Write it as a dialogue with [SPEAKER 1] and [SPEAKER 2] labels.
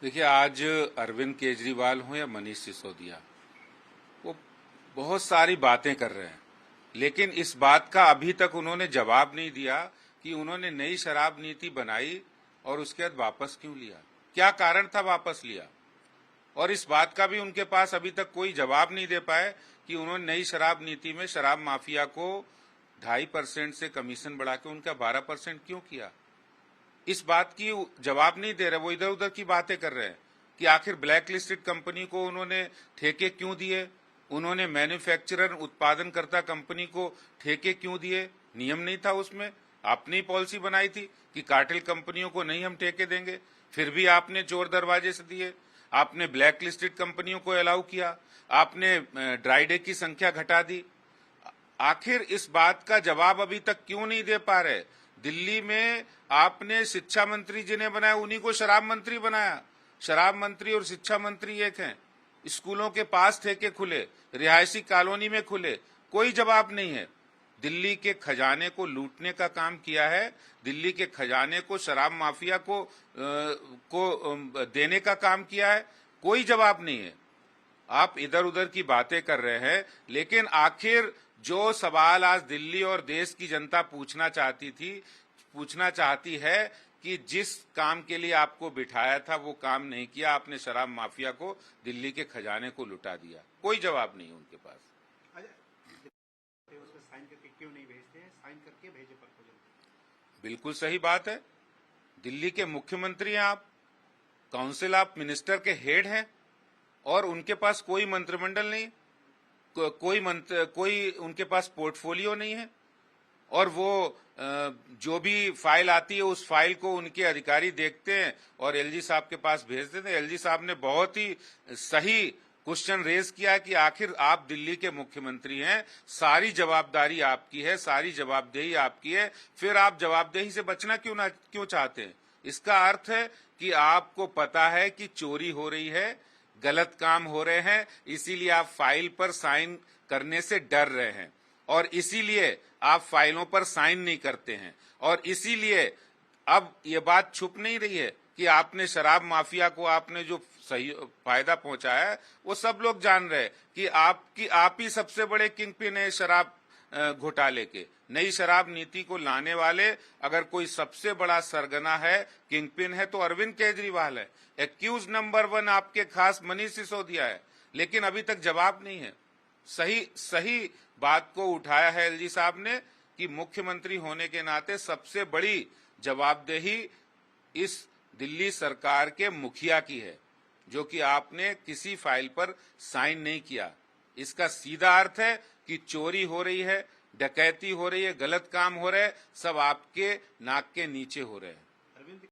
[SPEAKER 1] देखिए, आज अरविंद केजरीवाल हो या मनीष सिसोदिया, वो बहुत सारी बातें कर रहे हैं, लेकिन इस बात का अभी तक उन्होंने जवाब नहीं दिया कि उन्होंने नई शराब नीति बनाई और उसके बाद वापस क्यों लिया, क्या कारण था वापस लिया। और इस बात का भी उनके पास अभी तक कोई जवाब नहीं दे पाए कि उन्होंने नई शराब नीति में शराब माफिया को 2.5% से कमीशन बढ़ा के उनका 12% क्यों किया। इस बात की जवाब नहीं दे रहे, वो इधर उधर की बातें कर रहे हैं कि आखिर ब्लैक लिस्टेड कंपनी को उन्होंने ठेके क्यों दिए, उन्होंने मैन्युफैक्चरर उत्पादनकर्ता कंपनी को ठेके क्यों दिए। नियम नहीं था उसमें, आपने ही पॉलिसी बनाई थी कि कार्टेल कंपनियों को नहीं हम ठेके देंगे, फिर भी आपने चोर दरवाजे से दिए। आपने ब्लैक लिस्टेड कंपनियों को अलाउ किया, आपने ड्राई डे की संख्या घटा दी। आखिर इस बात का जवाब अभी तक क्यों नहीं दे पा रहे। दिल्ली में आपने शिक्षा मंत्री जिन्हें बनाया उन्हीं को शराब मंत्री बनाया। शराब मंत्री और शिक्षा मंत्री एक हैं। स्कूलों के पास ठेके खुले, रिहायशी कॉलोनी में खुले, कोई जवाब नहीं है। दिल्ली के खजाने को लूटने का काम किया है, दिल्ली के खजाने को शराब माफिया को देने का काम किया है, कोई जवाब नहीं है। आप इधर उधर की बातें कर रहे हैं, लेकिन आखिर जो सवाल आज दिल्ली और देश की जनता पूछना चाहती है कि जिस काम के लिए आपको बिठाया था वो काम नहीं किया, आपने शराब माफिया को, दिल्ली के खजाने को लुटा दिया, कोई जवाब नहीं उनके पास।
[SPEAKER 2] उसमें साइन करके क्यों नहीं भेजते हैं? साइन करके भेजे प्रपोजल।
[SPEAKER 1] बिल्कुल सही बात है, दिल्ली के मुख्यमंत्री हैं आप, काउंसिल ऑफ मिनिस्टर के हेड हैं और उनके पास कोई मंत्रिमंडल नहीं, कोई उनके पास पोर्टफोलियो नहीं है और वो जो भी फाइल आती है उस फाइल को उनके अधिकारी देखते हैं और एलजी साहब के पास भेज देते हैं। एलजी साहब ने बहुत ही सही क्वेश्चन रेज किया कि आखिर आप दिल्ली के मुख्यमंत्री हैं, सारी जवाबदारी आपकी है, सारी जवाबदेही आपकी है, फिर आप जवाबदेही से बचना क्यों चाहते हैं। इसका अर्थ है कि आपको पता है कि चोरी हो रही है, गलत काम हो रहे हैं, इसीलिए आप फाइल पर साइन करने से डर रहे हैं और इसीलिए आप फाइलों पर साइन नहीं करते हैं। और इसीलिए अब ये बात छुप नहीं रही है कि आपने शराब माफिया को आपने जो सही फायदा पहुंचाया है वो सब लोग जान रहे हैं कि आप ही सबसे बड़े किंगपिन है शराब घोटाले के। नई शराब नीति को लाने वाले अगर कोई सबसे बड़ा सरगना है, किंगपिन है, तो अरविंद केजरीवाल है। एक्यूज नंबर 1 आपके खास मनीष सिसोदिया है, लेकिन अभी तक जवाब नहीं है। सही बात को उठाया है एलजी साहब ने कि मुख्यमंत्री होने के नाते सबसे बड़ी जवाबदेही इस दिल्ली सरकार के मुखिया की है, जो कि आपने किसी फाइल पर साइन नहीं किया। इसका सीधा अर्थ है कि चोरी हो रही है, डकैती हो रही है, गलत काम हो रहे हैं, सब आपके नाक के नीचे हो रहे हैं।